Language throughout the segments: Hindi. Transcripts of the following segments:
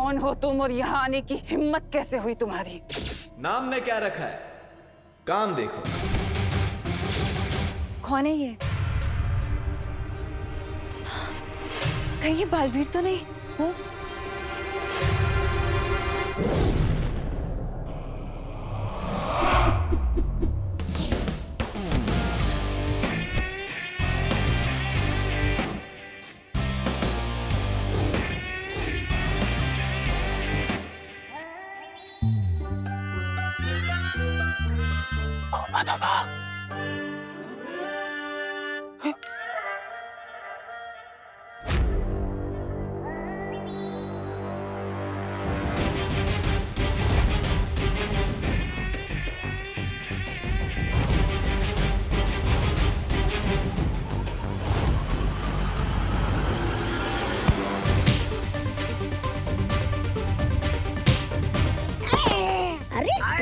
कौन हो तुम और यहाँ आने की हिम्मत कैसे हुई तुम्हारी? नाम ने क्या रखा है, काम देखो। कौन है ये? कहीं ये बालवीर तो नहीं हो?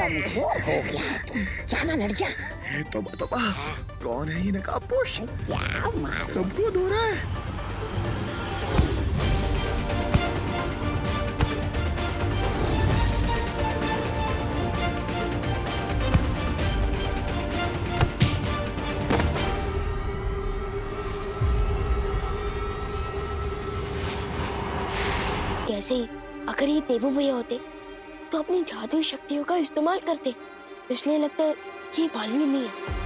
कमजोर हो गया है तुम, जाना लड़ जा। तोबा तोबा, कौन है ये नकाबपोश? क्या मार सबको धो रहा है। कैसे अगर ये देवू भैया होते तो अपनी जादुई शक्तियों का इस्तेमाल करते, इसलिए लगता है कि ये बालवीर नहीं है।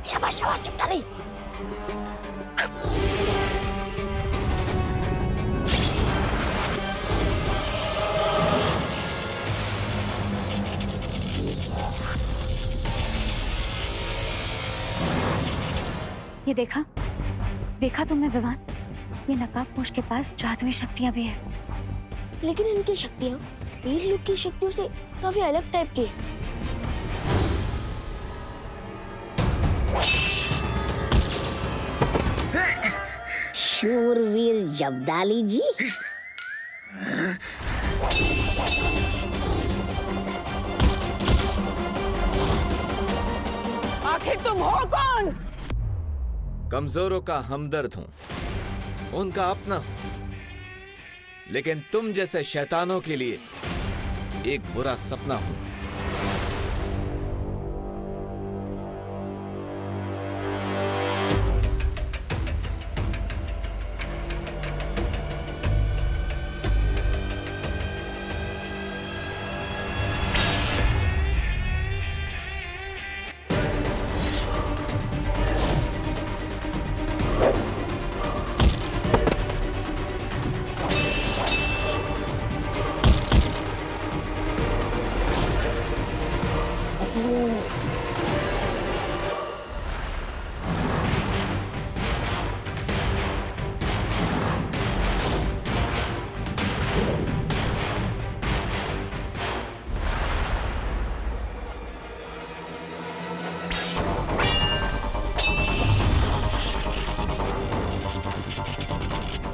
शाबाश शाबाश, चिंता नहीं। ये देखा तुमने विवान? ये नकाबपोश के पास जादुई शक्तियां भी है। लेकिन इनकी शक्तियां वीर लोग की शक्तियों से काफी अलग टाइप की है। शूरवीर जब्दाली जी, आखिर तुम हो कौन? कमजोरों का हमदर्द हूं, उनका अपना हूं, लेकिन तुम जैसे शैतानों के लिए एक बुरा सपना हूं।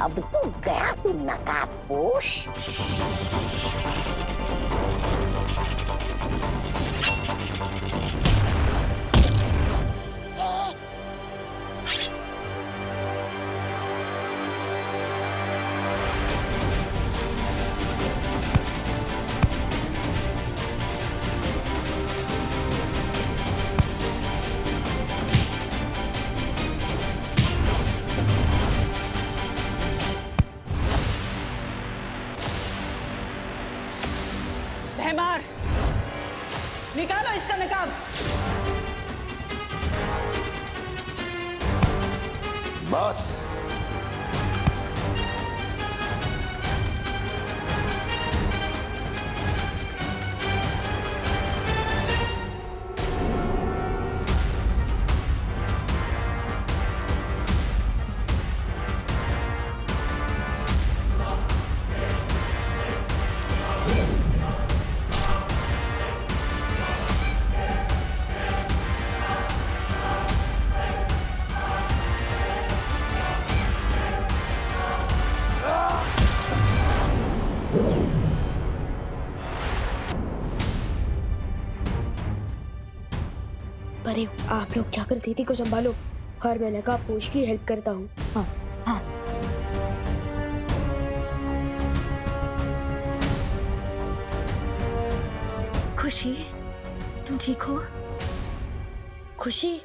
अब तो गया तू नकाबपोश। भैमार, निकालो इसका नकाब। बस रही हूँ। आप लोग जाकर दीदी को संभालो और मैं नकाबपोश की हेल्प करता हूँ। हाँ हाँ। खुशी, तुम ठीक हो? खुशी,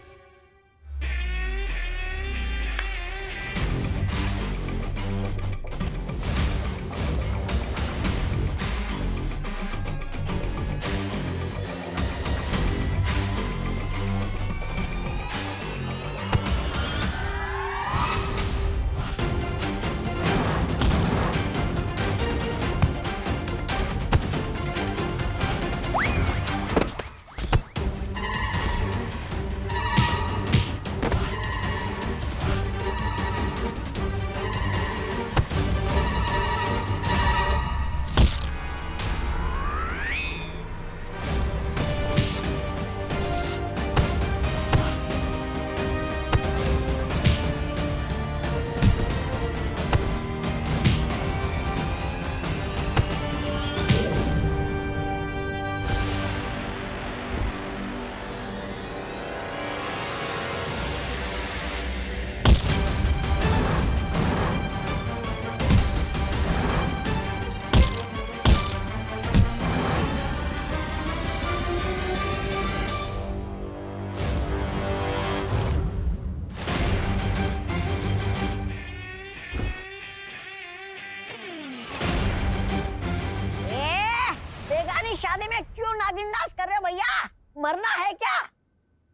बेगानी शादी में क्यों नागिन डांस कर रहे हो भैया? मरना है क्या?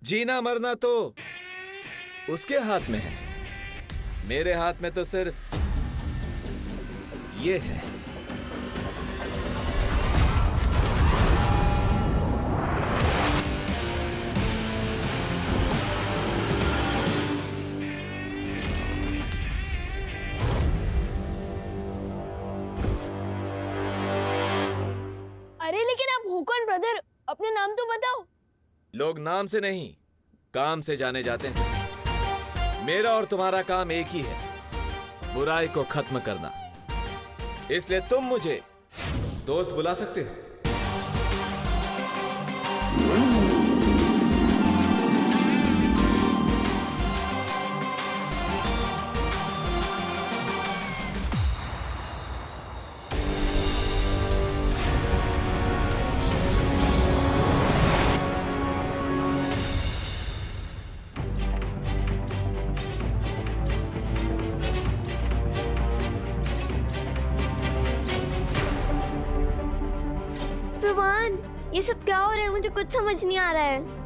जीना मरना तो उसके हाथ में है, मेरे हाथ में तो सिर्फ ये है। अरे लेकिन आप हो कौन ब्रदर? अपने नाम तो बताओ। लोग नाम से नहीं, काम से जाने जाते हैं। मेरा और तुम्हारा काम एक ही है, बुराई को खत्म करना। इसलिए तुम मुझे दोस्त बुला सकते हो। भगवान, ये सब क्या हो रहा है? मुझे कुछ समझ नहीं आ रहा है।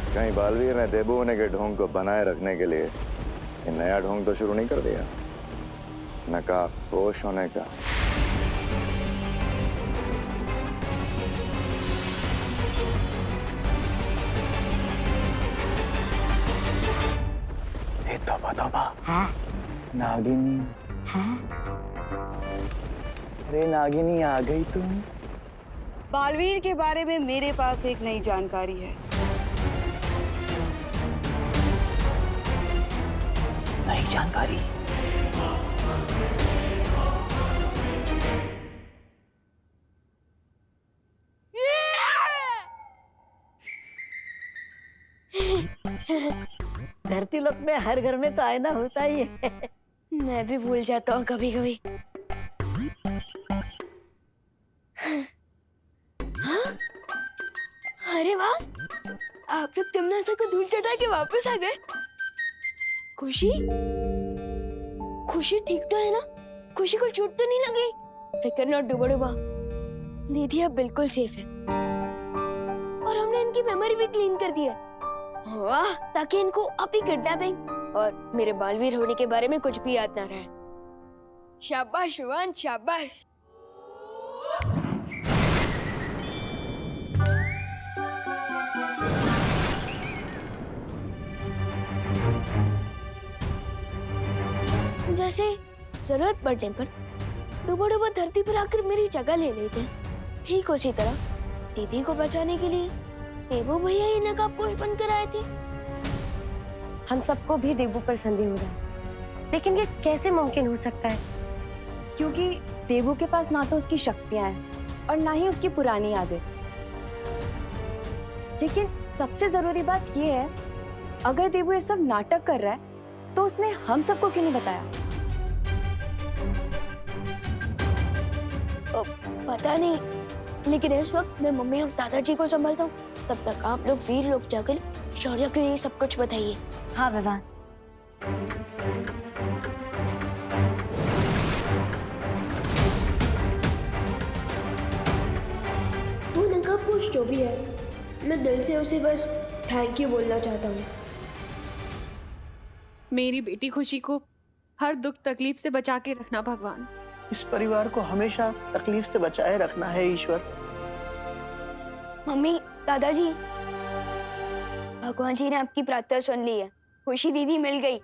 कहीं बालवीर ने देबू होने के ढोंग को बनाए रखने के लिए ये नया ढोंग तो शुरू नहीं कर दिया, नकाबपोश होने का। तोबा हाँ नागिनी हाँ अरे नागिनी आ गई तुम। बालवीर के बारे में मेरे पास एक नई जानकारी है। नई जानकारी। धरती लोक में हर घर में तो आईना होता ही है। मैं भी भूल जाता हूँ कभी कभी। हाँ? अरे वाह, आप लोग तिमनासा को धूल चटा के वापस आ गए। खुशी, खुशी ठीक तो है ना? खुशी को चोट तो नहीं लगी? फिक्र न डुबा, दीदी अब बिल्कुल सेफ है और हमने इनकी मेमोरी भी क्लीन कर दी है। वाह, ताकि इनको अभी किडनैपिंग और मेरे बालवीर होने के बारे में कुछ भी याद ना रहे। शाबाश विवान, शाबाश। जैसे जरूरत पड़ने पर डुबा धरती पर आकर मेरी जगह ले लेते हैं, ठीक उसी तरह दीदी को बचाने के लिए देबू भैया ही नकाबपोश बनकर आए थे। हम सबको भी देबू पर संदेह हो रहा है, लेकिन ये कैसे मुमकिन हो सकता है? क्योंकि देबू के पास ना तो उसकी शक्तियां हैं और ना ही उसकी पुरानी यादें। लेकिन सबसे जरूरी बात ये है, अगर देबू ये सब नाटक कर रहा है तो उसने हम सबको क्यों नहीं बताया? पता नहीं, लेकिन इस वक्त मैं मम्मी और दादाजी को संभालता हूँ। तब तक आप लोग वीर लोग जाकर शौर्य को ये सब कुछ बताइए। हाँ विवान। वो नकाबपोश जो भी है, मैं दिल से उसे बस थैंक यू बोलना चाहता हूँ। मेरी बेटी खुशी को हर दुख तकलीफ से बचा के रखना भगवान। इस परिवार को हमेशा तकलीफ से बचाए रखना है ईश्वर। मम्मी, दादाजी, भगवान जी ने आपकी प्रार्थना सुन ली है। खुशी दीदी मिल गई।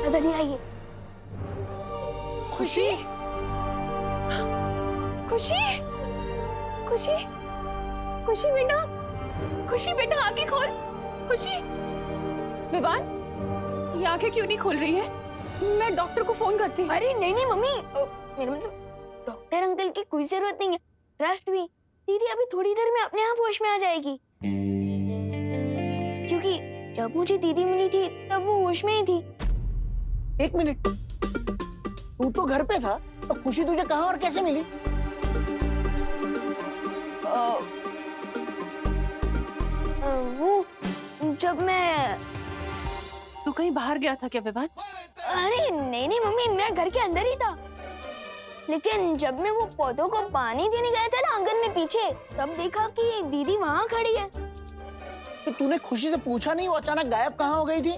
दादाजी आइए। खुशी, खुशी, खुशी, खुशी बेटा, खुशी बेटा आंखें खोल। खुशी, विवान, ये आंखें क्यों नहीं खोल रही है? मैं डॉक्टर को फोन करती हूँ। अरे नहीं नहीं मम्मी, मेरा मतलब डॉक्टर अंकल की कोई जरूरत नहीं है। ट्रस्ट भी, दीदी अभी थोड़ी देर में अपने आप होश में आ जाएगी। क्योंकि जब मुझे दीदी मिली थी तब वो होश में ही थी। एक मिनट, तू तो घर पे था, तो खुशी तुझे कहाँ और कैसे मिली? वो जब मैं तू कहीं बाहर गया था क्या विवान? अरे नहीं नहीं मम्मी, मैं घर के अंदर ही था। लेकिन जब मैं वो पौधों को पानी देने गया था ना आंगन में पीछे, तब देखा कि दीदी वहाँ खड़ी है। तो तूने खुशी से पूछा नहीं वो अचानक गायब कहाँ हो गई थी?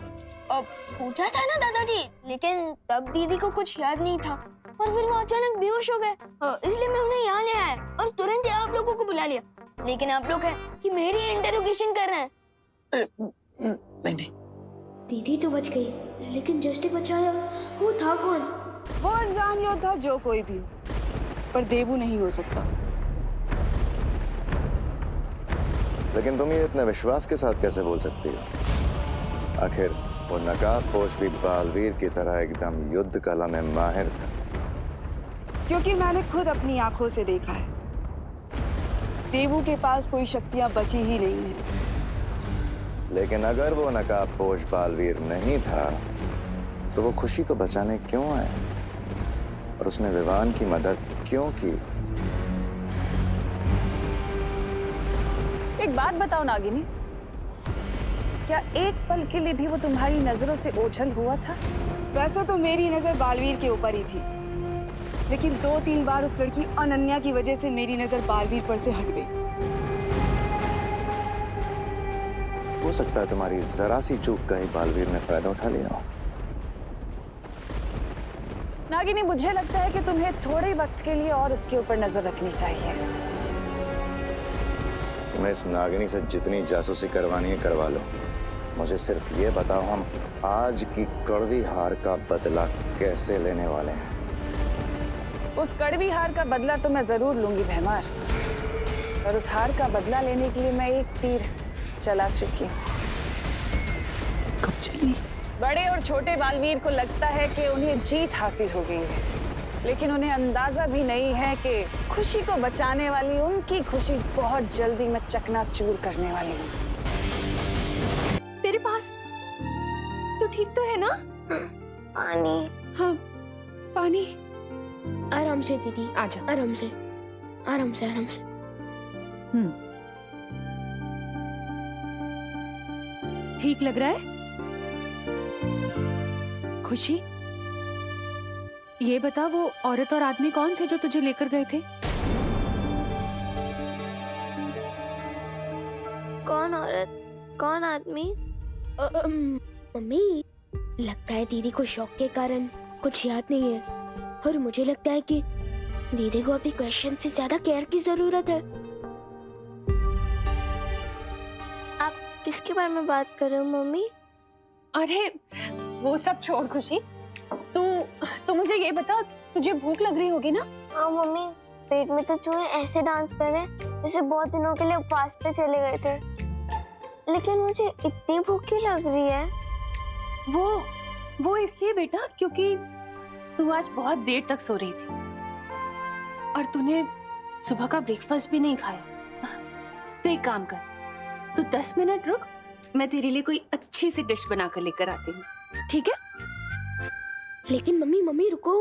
अब पूछा था ना दादाजी, लेकिन तब दीदी को कुछ याद नहीं था और फिर वो अचानक बेहोश हो गए। इसलिए मैं उन्हें यहाँ ले आया और तुरंत आप लोगों को बुला लिया। लेकिन आप लोग हैं कि मेरी इंटरोगेशन कर रहे हैं। नहीं नहीं, दीदी तो बच गई, लेकिन जस्ट बचाया वो था कौन? वो अनजान योद्धा जो कोई भी हो, पर देबू नहीं हो सकता। लेकिन तुम ये इतने विश्वास के साथ कैसे बोल सकती हो? आखिर वो नकाबपोश भी बालवीर की तरह एकदम युद्ध कला में माहिर था। क्योंकि मैंने खुद अपनी आंखों से देखा है, देबू के पास कोई शक्तियां बची ही नहीं है। लेकिन अगर वो नकाबपोश बालवीर नहीं था तो वो खुशी को बचाने क्यों आया और उसने विवान की मदद क्यों की? एक बात बताओ नागिनी, क्या एक पल के लिए भी वो तुम्हारी नजरों से ओझल हुआ था? वैसे तो मेरी नजर बालवीर के ऊपर ही थी, लेकिन 2-3 बार उस लड़की अनन्या की वजह से मेरी नजर बालवीर पर से हट गई। हो सकता है तुम्हारी जरा सी चूक का ही बालवीर ने फायदा उठा लिया हो। नागिनी, मुझे लगता है कि तुम्हें थोड़े वक्त के लिए और उसके ऊपर नजर रखनी चाहिए। तुम्हें इस नागिनी से जितनी जासूसी करवानी है करवा लो। मुझे सिर्फ ये बताओ, हम आज की कड़वी हार का बदला कैसे लेने वाले हैं? उस कड़वी हार का बदला तो मैं जरूर लूंगी भैमार। और उस हार का बदला लेने के लिए मैं एक तीर चला चुकी हूँ। कब चली? बड़े और छोटे बालवीर को लगता है कि उन्हें जीत हासिल हो गई है, लेकिन उन्हें अंदाजा भी नहीं है कि खुशी को बचाने वाली उनकी खुशी बहुत जल्दी मैं चकनाचूर करने वाली हूँ। तेरे पास तू ठीक तो है ना? पानी। हाँ, पानी। आराम से दीदी, आजा। आराम से, आराम से, आराम से। ठीक लग रहा है? खुशी, ये बता वो औरत और आदमी कौन थे जो तुझे लेकर गए थे? कौन औरत, कौन आदमी? मम्मी, लगता है दीदी को शौक के कारण कुछ याद नहीं है, और मुझे लगता है कि दीदी को अभी क्वेश्चन से ज्यादा केयर की जरूरत है। आप किसके बारे में बात कर रहे हो मम्मी? अरे वो सब छोड़ खुशी, तू मुझे ये बता, तुझे भूख लग रही होगी ना? हाँ मम्मी, पेट में तो चूहे ऐसे डांस कर रहे जैसे बहुत दिनों के लिए उपवास पे चले गए थे, लेकिन मुझे इतनी भूख क्यों लग रही है? वो इसलिए बेटा क्योंकि तू आज बहुत देर तक सो रही थी और तूने सुबह का ब्रेकफास्ट भी नहीं खाया। तो एक काम कर, तू 10 मिनट रुक, मैं तेरे लिए कोई अच्छी सी डिश बना कर लेकर आती हूँ, ठीक है? लेकिन मम्मी रुको,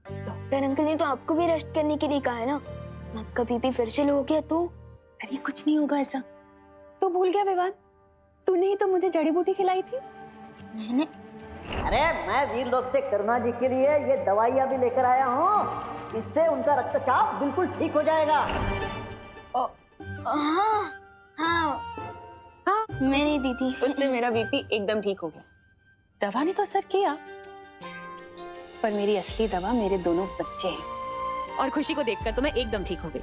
डॉक्टर अंकल ने तो आपको भी रेस्ट करने के लिए कहा है ना। आपका बीपी फिर से लो हो गया तो? अरे कुछ नहीं होगा ऐसा। तू भूल गया विवान, तूने ही तो मुझे जड़ी बूटी खिलाई थी। मैंने? अरे मैं वीर लोक से करुणा जी के लिए ये दवाइयाँ भी लेकर आया हूँ, इससे उनका रक्तचाप बिल्कुल ठीक हो जाएगा। हाँ, मेरी दीदी, उससे मेरा बीपी एकदम ठीक हो गया। दवा ने तो असर किया, पर मेरी असली दवा मेरे दोनों बच्चे हैं, और खुशी को देखकर तो मैं एकदम ठीक हो गई।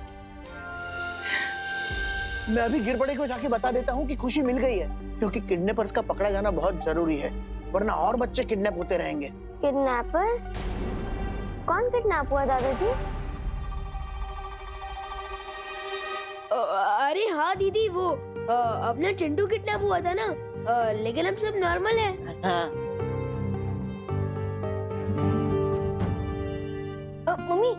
मैं अभी गिरपड़े को जाके बता देता हूँ कि खुशी मिल गई है, क्योंकि किडनैपर्स का पकड़ा जाना बहुत जरूरी है, वरना और बच्चे किडनैप होते रहेंगे। किडनैपर्स? कौन किडनैप हुआ दादाजी? अरे हाँ दीदी, वो अपना चिंटू किडनैप हुआ था ना, लेकिन अब सब नॉर्मल है। हाँ। मम्मी,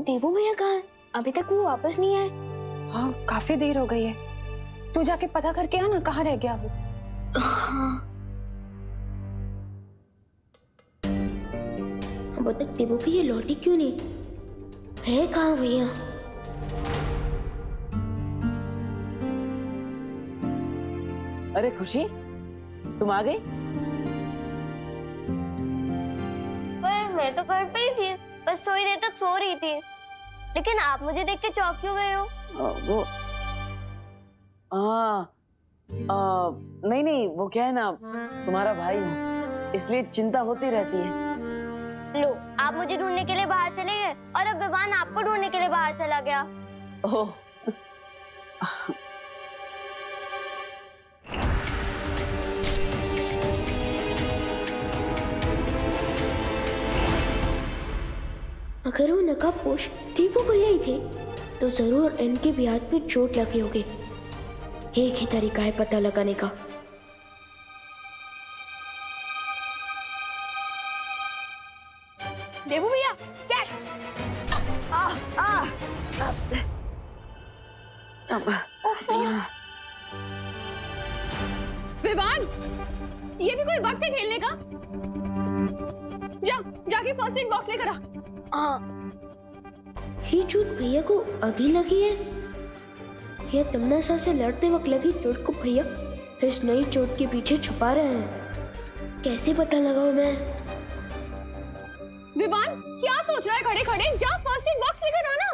देवू भैया कहाँ है? अभी तक वो वापस नहीं आए। हाँ, काफी देर हो गई है, तू जाके पता करके आ ना, कहाँ रह गया वो। हाँ। अब तक देवू भैया लौटी क्यों नहीं है? कहाँ भैया? अरे खुशी, तुम आ गई? पर मैं तो घर पे ही थी, बस थोड़ी देर तक सो रही थी, लेकिन आप मुझे देख के चौंक क्यों गए हो? वो नहीं, वो क्या है ना, तुम्हारा भाई हूँ, इसलिए चिंता होती रहती है। लो, आप मुझे ढूंढने के लिए बाहर चले गए, और अब विवान आपको ढूंढने के लिए बाहर चला गया। ओह, अगर वो नकाबपोश दीपू भैया ही थे, तो जरूर इनके भी हाथ पे चोट लगी होगी। एक ही तरीका है पता लगाने का। देवू भैया, कैश! विवान, ये भी कोई वक्त है खेलने का? जाके फर्स्ट एड बॉक्स लेकर आ। ये चोट भैया को अभी लगी है या तमन्ना से लड़ते वक्त लगी चोट को भैया इस नई चोट के पीछे छुपा रहे हैं? कैसे पता लगाऊं मैं? विवान, क्या सोच रहा है खड़े खड़े? जा फर्स्ट एड बॉक्स लेकर आना।